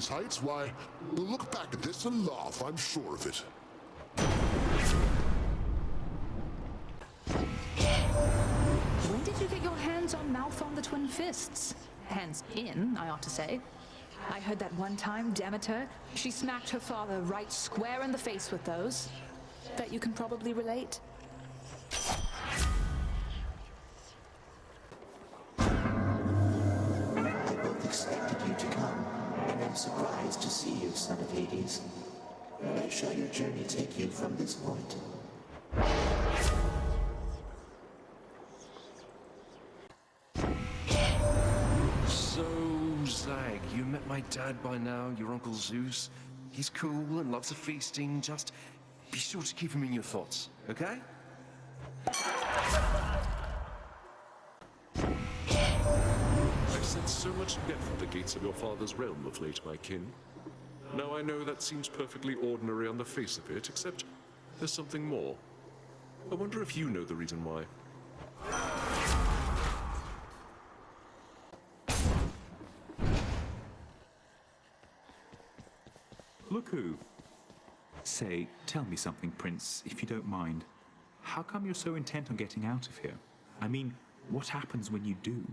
his heights, why, we'll look back at this and laugh, I'm sure of it. When did you get your hands on Malphon the Twin Fists? Hands in, I ought to say. I heard that one time Demeter, she smacked her father right square in the face with those. Bet you can probably relate. I both expected you to come, and I'm surprised to see you, son of Hades. Where shall your journey take you from this point? So, Zag, you met my dad by now, your Uncle Zeus. He's cool and loves a feasting, just be sure to keep him in your thoughts, okay? I've sensed so much depth at the gates of your father's realm of late, my kin. Now I know that seems perfectly ordinary on the face of it, except there's something more. I wonder if you know the reason why. Look who. Say, tell me something, Prince, if you don't mind. How come you're so intent on getting out of here? I mean, what happens when you do?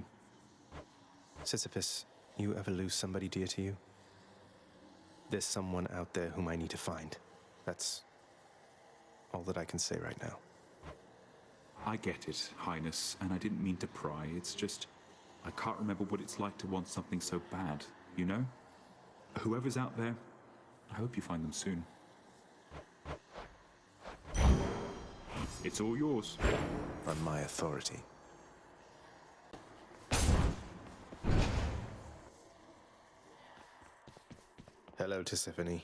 Sisyphus, you ever lose somebody dear to you? There's someone out there whom I need to find. That's all that I can say right now. I get it, Highness, and I didn't mean to pry. It's just, I can't remember what it's like to want something so bad, you know? Whoever's out there, I hope you find them soon. It's all yours. On my authority. Hello, Tisiphone.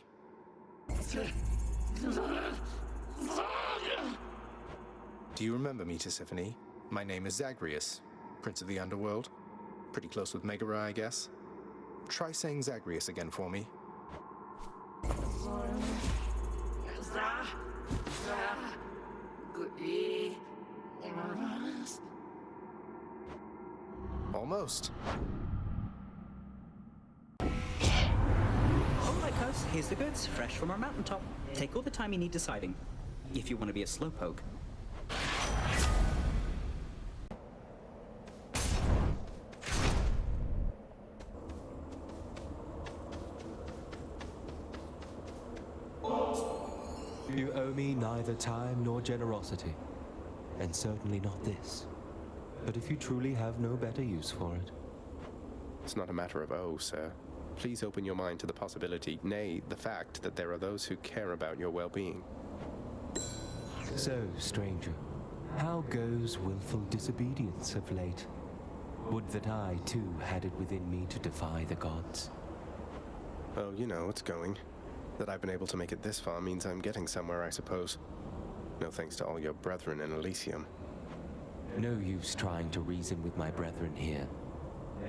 Do you remember me, Tisiphone? My name is Zagreus, Prince of the Underworld. Pretty close with Megara, I guess. Try saying Zagreus again for me. Almost. All right, Coast, here's the goods, fresh from our mountaintop. Take all the time you need deciding, if you want to be a slowpoke. You owe me neither time nor generosity, and certainly not this. But if you truly have no better use for it... It's not a matter of oh, sir. Please open your mind to the possibility, nay, the fact that there are those who care about your well-being. So, stranger, how goes willful disobedience of late? Would that I, too, had it within me to defy the gods. Well, you know, it's going. That I've been able to make it this far means I'm getting somewhere, I suppose. No thanks to all your brethren in Elysium. No use trying to reason with my brethren here.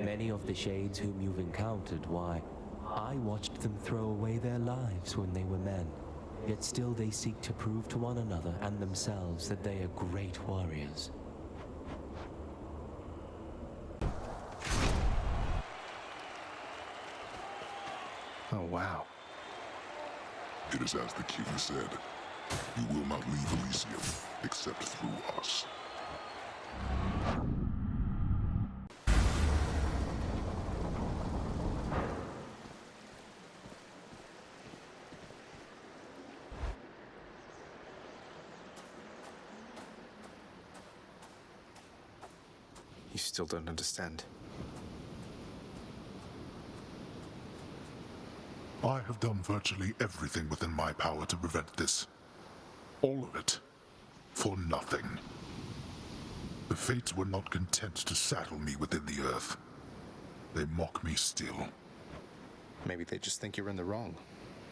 Many of the shades whom you've encountered, why, I watched them throw away their lives when they were men. Yet still they seek to prove to one another and themselves that they are great warriors. Oh, wow. It is as the king said. You will not leave Elysium, except through us. You still don't understand. I have done virtually everything within my power to prevent this. All of it. For nothing. The Fates were not content to saddle me within the earth. They mock me still. Maybe they just think you're in the wrong,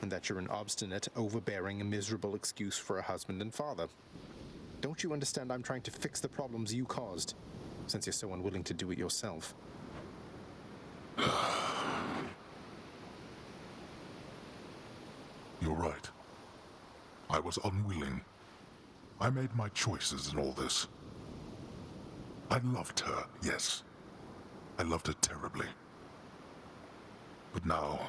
and that you're an obstinate, overbearing, and miserable excuse for a husband and father. Don't you understand I'm trying to fix the problems you caused, since you're so unwilling to do it yourself? You're right. I was unwilling. I made my choices in all this. I loved her, yes. I loved her terribly. But now,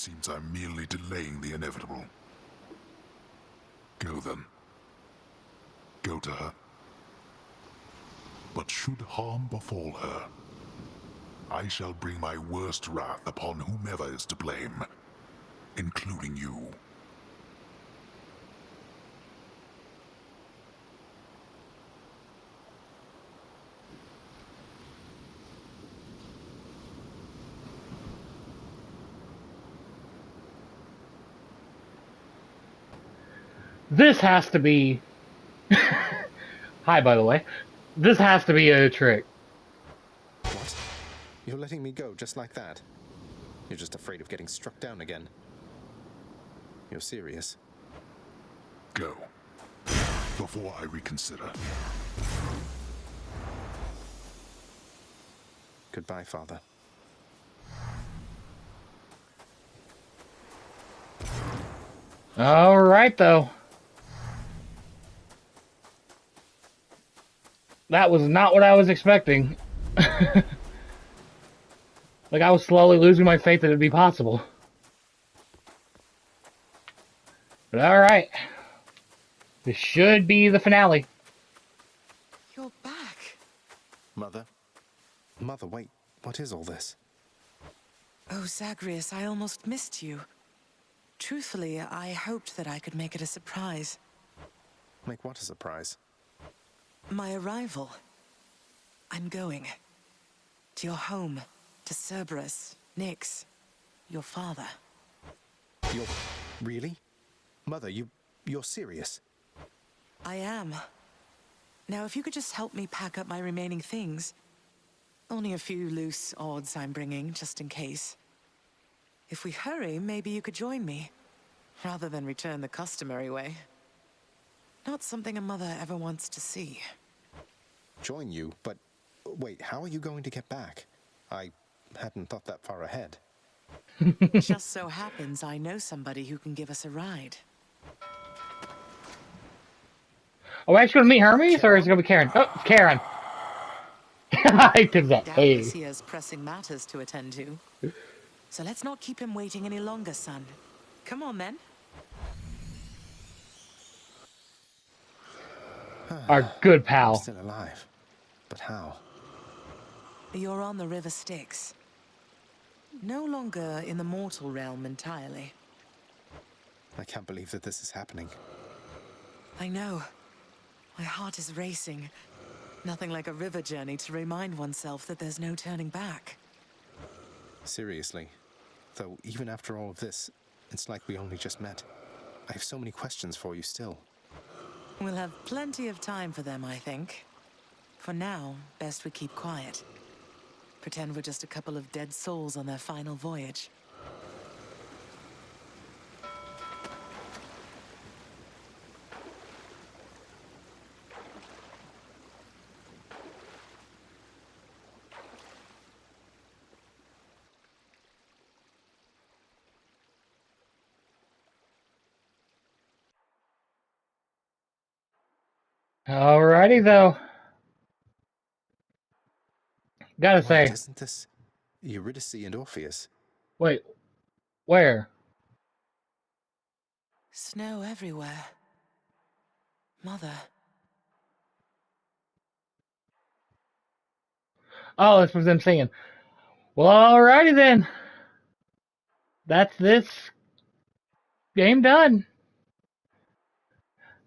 seems I'm merely delaying the inevitable. Go then. Go to her. But should harm befall her, I shall bring my worst wrath upon whomever is to blame, including you. This has to be... Hi, by the way. This has to be a trick. What? You're letting me go just like that? You're just afraid of getting struck down again. You're serious? Go. Before I reconsider. Goodbye, Father. Alright, though. That was not what I was expecting. Like, I was slowly losing my faith that it'd be possible. But alright. This should be the finale. You're back. Mother? Mother, wait. What is all this? Oh, Zagreus, I almost missed you. Truthfully, I hoped that I could make it a surprise. Make what a surprise? My arrival. I'm going. To your home. To Cerberus. Nyx. Your father. You're... really? Mother, you're serious? I am. Now, if you could just help me pack up my remaining things. Only a few loose odds I'm bringing, just in case. If we hurry, maybe you could join me. Rather than return the customary way. Not something a mother ever wants to see. Join you? But wait, how are you going to get back? I hadn't thought that far ahead. Just so happens I know somebody who can give us a ride. Are we actually going to meet Hermes, or is it going to be Karen? Oh, it's Karen. I took that. Hey. Doubtless he has pressing matters to attend to. So let's not keep him waiting any longer, son. Come on, then. Our good I'm pal. still alive. But how? You're on the River Styx. No longer in the mortal realm entirely. I can't believe that this is happening. I know. My heart is racing. Nothing like a river journey to remind oneself that there's no turning back. Seriously. Though, even after all of this, it's like we only just met. I have so many questions for you still. We'll have plenty of time for them, I think. For now, best we keep quiet. Pretend we're just a couple of dead souls on their final voyage. Alrighty, though. Gotta say. Wait, isn't this Eurydice and Orpheus? Wait. Where? Snow everywhere. Mother. Oh, this was them singing. Well, alrighty then. That's this game done.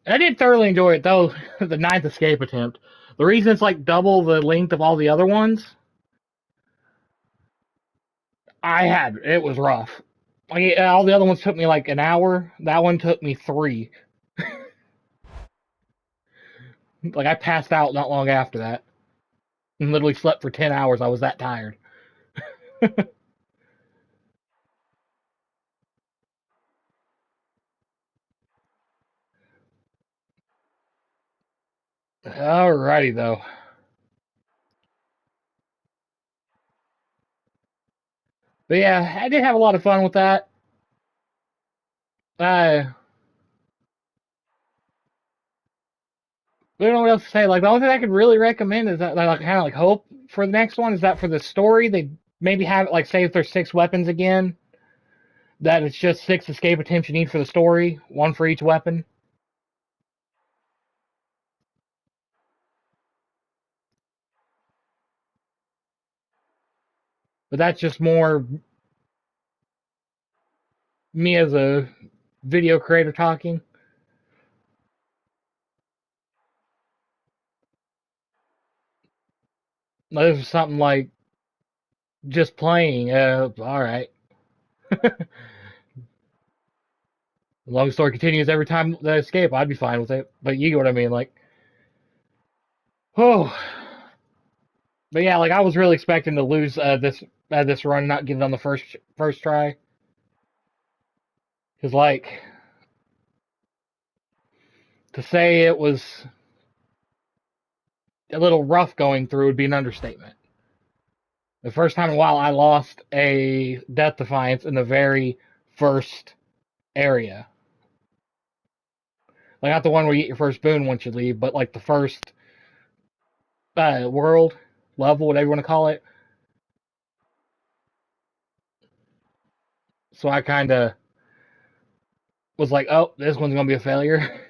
I did thoroughly enjoy it, though, the ninth escape attempt. The reason it's like double the length of all the other ones, it was rough. Like, all the other ones took me like an hour. That one took me 3. Like, I passed out not long after that. And literally slept for 10 hours. I was that tired. Alrighty, though. But yeah, I did have a lot of fun with that. I don't know what else to say. Like, the only thing I could really recommend is that, like, kind of like hope for the next one is that for the story, they maybe have it, like, say if there's 6 weapons again, that it's just 6 escape attempts you need for the story, 1 for each weapon. But that's just more me as a video creator talking. This is something like just playing. Alright. As long as the story continues every time they escape, I'd be fine with it. But you get what I mean, like, oh. But yeah, like I was really expecting to lose this run, and not get it on the first try. Because like, to say it was a little rough going through would be an understatement. The first time in a while I lost a Death Defiance in the very first area. Like, not the one where you get your first boon once you leave, but like the first world, level, whatever you want to call it. So I kind of was like, oh, this one's going to be a failure.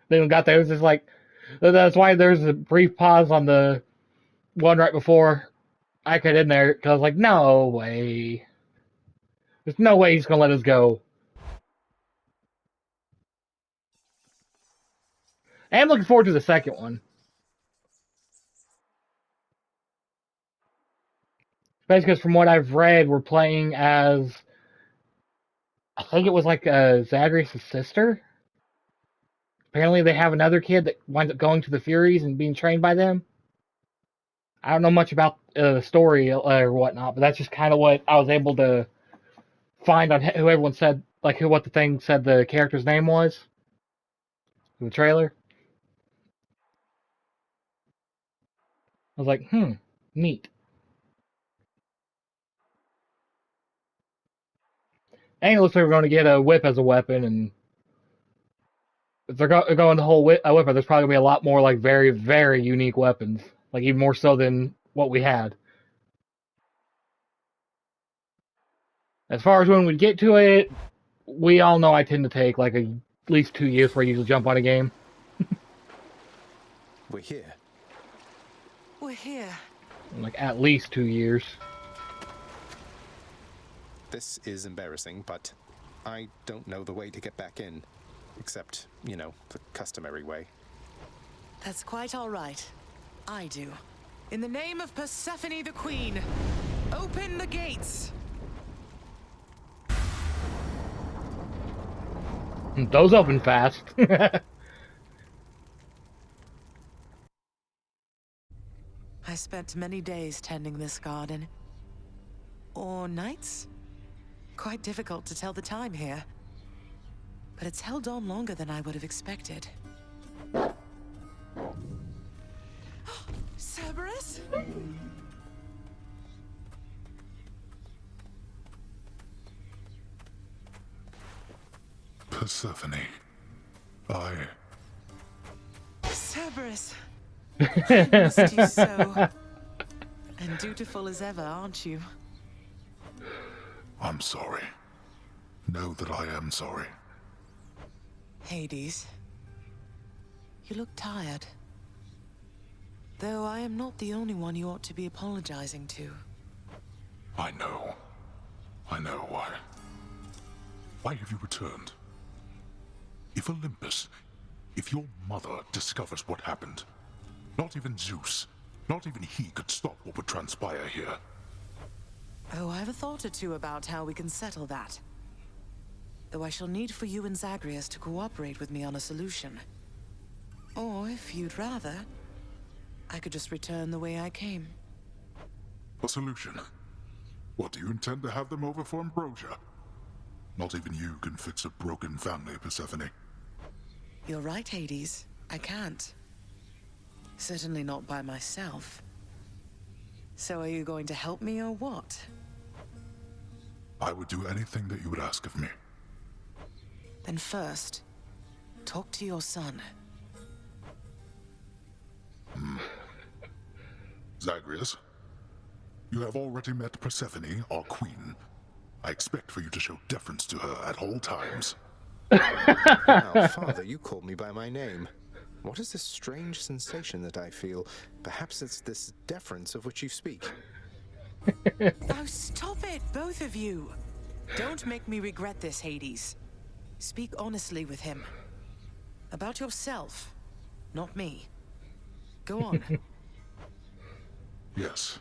Then we got there, it was just like, that's why there's a brief pause on the one right before I got in there, because I was like, no way. There's no way he's going to let us go. I am looking forward to the second one. Especially because from what I've read, we're playing as, I think it was like Zagreus' sister. Apparently they have another kid that winds up going to the Furies and being trained by them. I don't know much about the story or whatnot, but that's just kind of what I was able to find on who everyone said, like what the thing said the character's name was in the trailer. I was like, neat. And it looks like we're going to get a whip as a weapon, and if they're going the whole whip, there's probably going to be a lot more like very, very unique weapons. Like even more so than what we had. As far as when we get to it, we all know I tend to take like at least 2 years before I usually jump on a game. We're here. We're here. Like at least 2 years. This is embarrassing, but I don't know the way to get back in. Except, you know, the customary way. That's quite all right. I do. In the name of Persephone the Queen, open the gates! Those open fast. I spent many days tending this garden. Or nights? Quite difficult to tell the time here. But it's held on longer than I would have expected. Cerberus? Persephone. Cerberus. I missed you so. And dutiful as ever, aren't you? I'm sorry. Know that I am sorry. Hades. You look tired. Though I am not the only one you ought to be apologizing to. I know. I know why. Why have you returned? If Olympus, if your mother discovers what happened, not even Zeus, not even he could stop what would transpire here. Oh, I have a thought or two about how we can settle that. Though I shall need for you and Zagreus to cooperate with me on a solution. Or, if you'd rather, I could just return the way I came. A solution? What, do you intend to have them over for ambrosia? Not even you can fix a broken family, Persephone. You're right, Hades. I can't. Certainly not by myself. So are you going to help me or what? I would do anything that you would ask of me. Then first, talk to your son. Zagreus, you have already met Persephone, our queen. I expect for you to show deference to her at all times. Now, Father, you called me by my name. What is this strange sensation that I feel? Perhaps it's this deference of which you speak. Oh, stop it, both of you. Don't make me regret this, Hades. Speak honestly with him. About yourself, not me. Go on. Yes,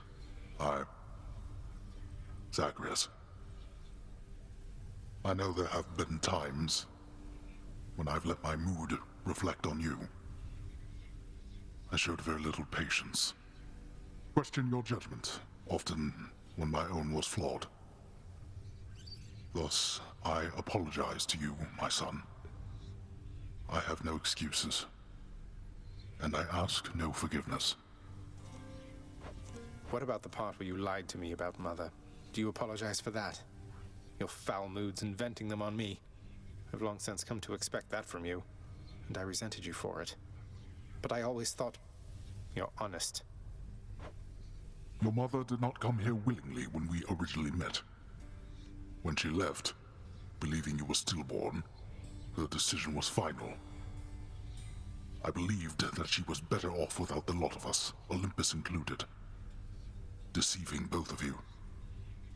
Zagreus. I know there have been times when I've let my mood reflect on you. I showed very little patience. Questioned your judgment, often when my own was flawed. Thus, I apologize to you, my son. I have no excuses, and I ask no forgiveness. What about the part where you lied to me about Mother? Do you apologize for that? Your foul moods and venting them on me. I've long since come to expect that from you, and I resented you for it. But I always thought you're honest. Your mother did not come here willingly when we originally met. When she left, believing you were stillborn, her decision was final. I believed that she was better off without the lot of us, Olympus included. Deceiving both of you.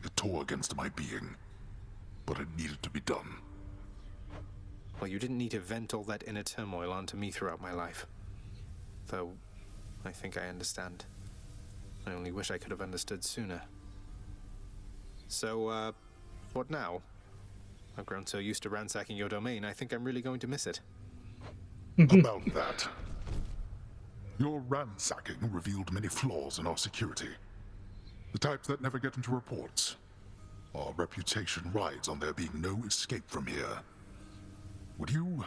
It tore against my being, but it needed to be done. Well, you didn't need to vent all that inner turmoil onto me throughout my life. Though, I think I understand. I only wish I could have understood sooner. So, what now? I've grown so used to ransacking your domain, I think I'm really going to miss it. About that. Your ransacking revealed many flaws in our security. The types that never get into reports. Our reputation rides on there being no escape from here. Would you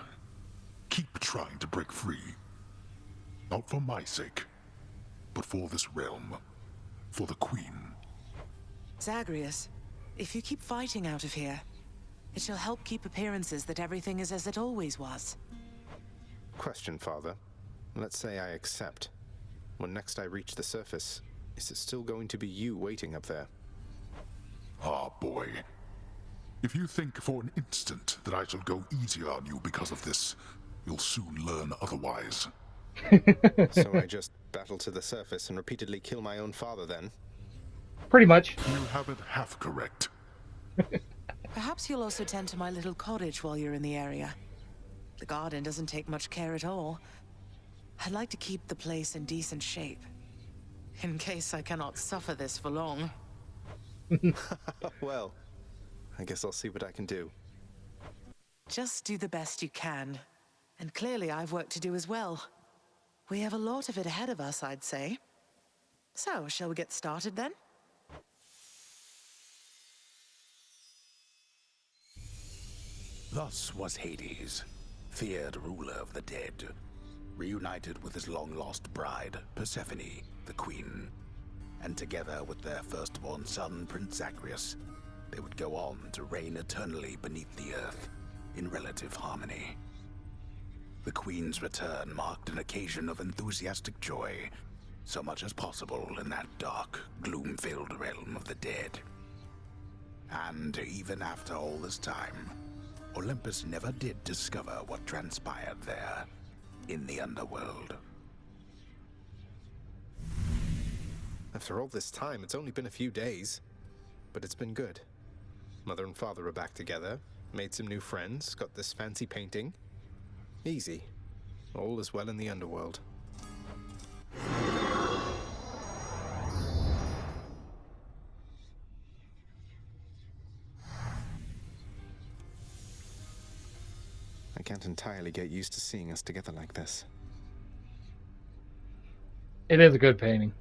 keep trying to break free? Not for my sake, but for this realm. For the Queen. Zagreus, if you keep fighting out of here, it shall help keep appearances that everything is as it always was. Question, Father. Let's say I accept. When next I reach the surface, is it still going to be you waiting up there? Ah, boy. If you think for an instant that I shall go easier on you because of this, you'll soon learn otherwise. So I just battle to the surface and repeatedly kill my own father then? Pretty much. You have it half correct. Perhaps you'll also tend to my little cottage while you're in the area. The garden doesn't take much care at all. I'd like to keep the place in decent shape, in case I cannot suffer this for long. Well, I guess I'll see what I can do. Just do the best you can. And clearly I've work to do as well. We have a lot of it ahead of us, I'd say. So, shall we get started then? Thus was Hades, feared ruler of the dead, reunited with his long-lost bride, Persephone, the queen. And together with their firstborn son, Prince Zagreus, they would go on to reign eternally beneath the earth, in relative harmony. The queen's return marked an occasion of enthusiastic joy, so much as possible in that dark, gloom-filled realm of the dead. And even after all this time, Olympus never did discover what transpired there, in the underworld. After all this time, it's only been a few days. But it's been good. Mother and father are back together, made some new friends, got this fancy painting. Easy. All is well in the underworld. I can't entirely get used to seeing us together like this. It is a good painting.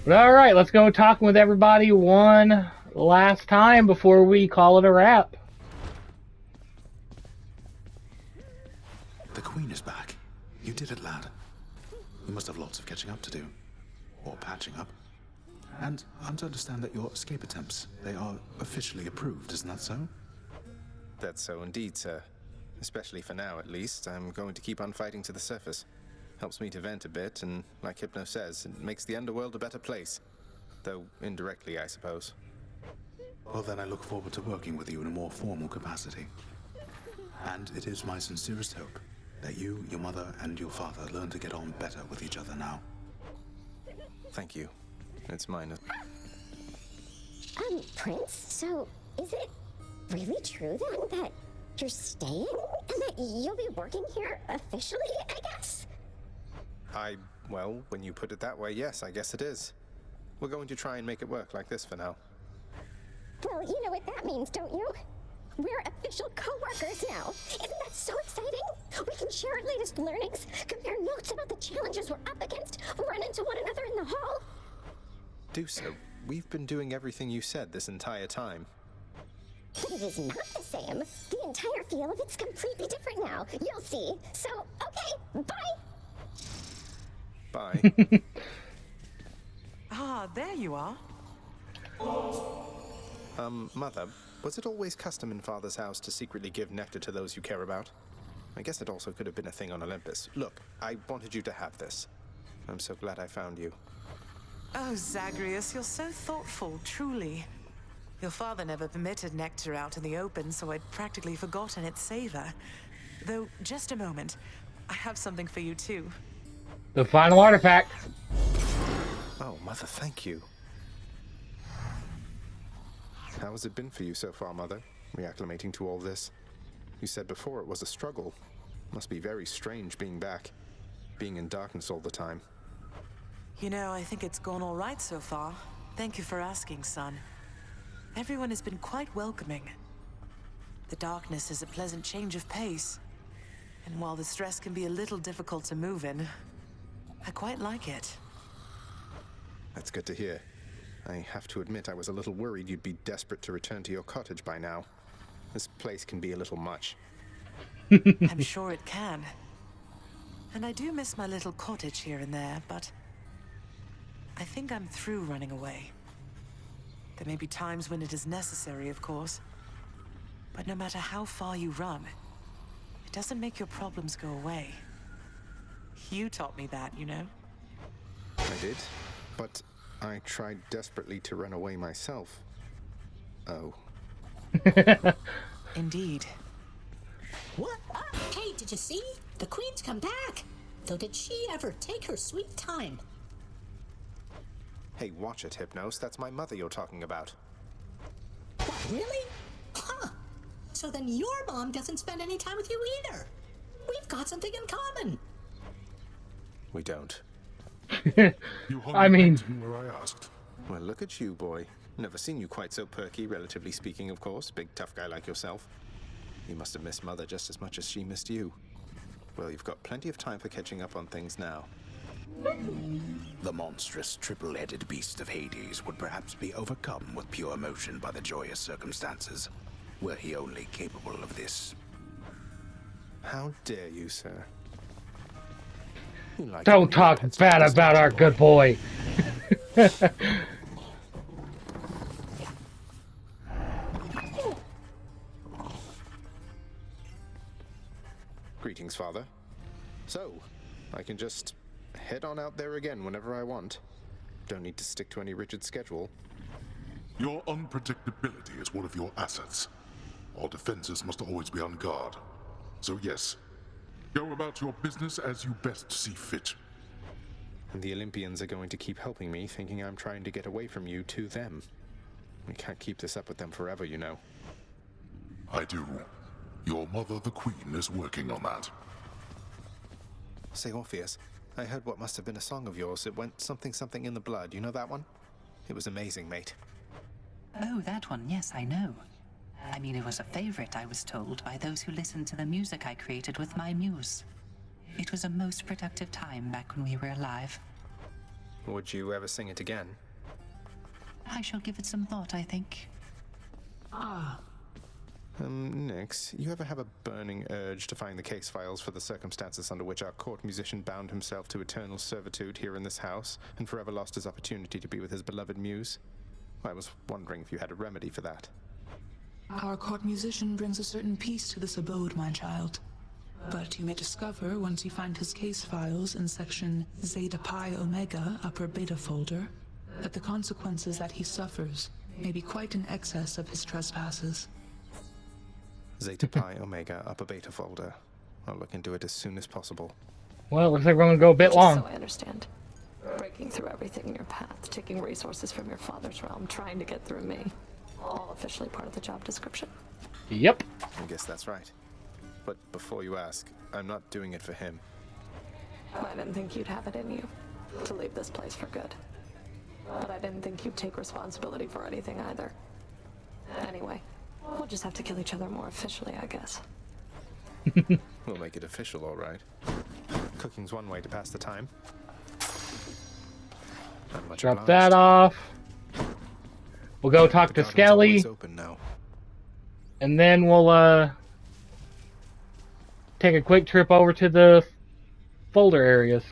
But alright, let's go talking with everybody one last time before we call it a wrap. The Queen is back. You did it, lad. You must have lots of catching up to do. Or patching up. And I'm to understand that your escape attempts, they are officially approved, isn't that so? That's so indeed, sir. Especially for now, at least. I'm going to keep on fighting to the surface. Helps me to vent a bit, and like Hypno says, it makes the underworld a better place. though indirectly, I suppose. Well, then I look forward to working with you in a more formal capacity. And it is my sincerest hope that you, your mother, and your father learn to get on better with each other now. Thank you. It's mine. Prince, so is it really true then that you're staying and that you'll be working here officially, I guess? Well, when you put it that way, yes, I guess it is. We're going to try and make it work like this for now. Well, you know what that means, don't you? We're official co-workers now. Isn't that so exciting? We can share our latest learnings, compare notes about the challenges we're up against, run into one another in the hall. Do so. We've been doing everything you said this entire time. But it is not the same. The entire feel of it's completely different now. You'll see. So, okay, bye. Bye. Ah, there you are. Mother, was it always custom in Father's house to secretly give nectar to those you care about? I guess it also could have been a thing on Olympus. Look, I wanted you to have this. I'm so glad I found you. Oh, Zagreus, you're so thoughtful, truly. Your father never permitted nectar out in the open, so I'd practically forgotten its savor. Though, just a moment. I have something for you, too. The final artifact. Oh, Mother, thank you. How has it been for you so far, Mother? Reacclimating to all this? You said before it was a struggle. Must be very strange being back. Being in darkness all the time. You know, I think it's gone all right so far. Thank you for asking, son. Everyone has been quite welcoming. The darkness is a pleasant change of pace. And while the stress can be a little difficult to move in, I quite like it. That's good to hear. I have to admit I was a little worried you'd be desperate to return to your cottage by now. This place can be a little much. I'm sure it can. And I do miss my little cottage here and there, but I think I'm through running away. There may be times when it is necessary, of course. But no matter how far you run, it doesn't make your problems go away. You taught me that, you know? I did, but I tried desperately to run away myself. Oh. Indeed. What? Hey, did you see? The Queen's come back. Though did she ever take her sweet time? Hey, watch it, Hypnos. That's my mother you're talking about. What, really? Huh. So then your mom doesn't spend any time with you either. We've got something in common. We don't. I mean, where I asked. Well, look at you, boy. Never seen you quite so perky, relatively speaking, of course. Big, tough guy like yourself. You must have missed Mother just as much as she missed you. Well, you've got plenty of time for catching up on things now. The monstrous triple-headed beast of Hades would perhaps be overcome with pure emotion by the joyous circumstances, were he only capable of this. How dare you, sir? You like don't talk bad about our good boy. Greetings, Father. So, I can just head on out there again whenever I want. Don't need to stick to any rigid schedule. Your unpredictability is one of your assets. Our defenses must always be on guard. So yes, go about your business as you best see fit. And the Olympians are going to keep helping me, thinking I'm trying to get away from you to them. We can't keep this up with them forever, you know. I do. Your mother, the Queen, is working on that. Say, Orpheus, I heard what must have been a song of yours. It went something something in the blood. You know that one? It was amazing, mate. Oh, that one, yes, I know. I mean, it was a favorite, I was told, by those who listened to the music I created with my muse. It was a most productive time back when we were alive. Would you ever sing it again? I shall give it some thought, I think. Nix, you ever have a burning urge to find the case files for the circumstances under which our court musician bound himself to eternal servitude here in this house, and forever lost his opportunity to be with his beloved muse? I was wondering if you had a remedy for that. Our court musician brings a certain peace to this abode, my child. But you may discover, once you find his case files in section Zeta Pi Omega, upper beta folder, that the consequences that he suffers may be quite in excess of his trespasses. Zeta Pi Omega Upper Beta folder. I'll look into it as soon as possible. Well, it looks like we're going to go a bit Just long. so I understand. Breaking through everything in your path, taking resources from your father's realm, trying to get through me. All officially part of the job description. Yep. I guess that's right. But before you ask, I'm not doing it for him. I didn't think you'd have it in you to leave this place for good. But I didn't think you'd take responsibility for anything either. Anyway, we'll just have to kill each other more officially, I guess. We'll make it official, all right. Cooking's one way to pass the time. Not much Drop obliged. that off. We'll go talk to Garden's Skelly. always open now. And then we'll take a quick trip over to the folder areas.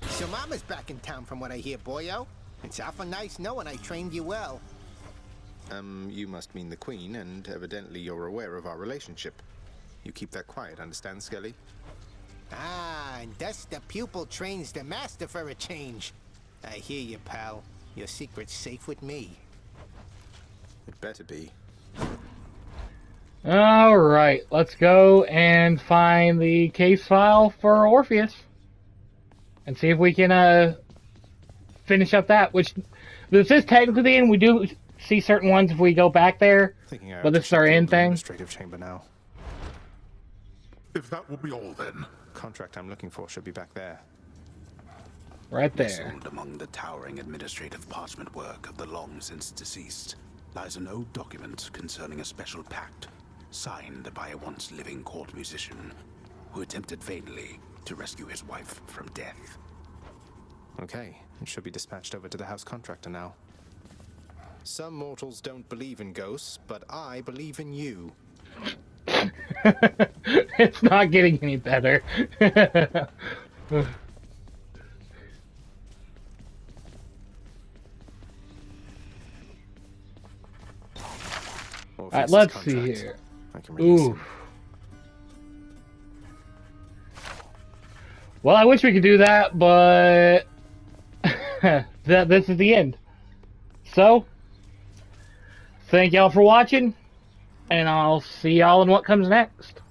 So Mama's back in town from what I hear, boyo. It's awful nice knowing I trained you well. You must mean the Queen, and evidently you're aware of our relationship. You keep that quiet, understand, Skelly? Ah, and thus the pupil trains the master for a change. I hear you, pal. Your secret's safe with me. It better be. Alright, let's go and find the case file for Orpheus. And see if we can finish up that, which this is technically the end. We do see certain ones if we go back there, but this is our end thing. Administrative chamber now. If that will be all, then. Contract I'm looking for should be back there. Right there. Nestled among the towering administrative parchment work of the long since deceased lies an old document concerning a special pact signed by a once living court musician who attempted vainly to rescue his wife from death. Okay, it should be dispatched over to the house contractor now. Some mortals don't believe in ghosts, but I believe in you. It's not getting any better. Alright, let's see here. Ooh. Well, I wish we could do that, but this is the end. So, thank y'all for watching, and I'll see y'all in what comes next.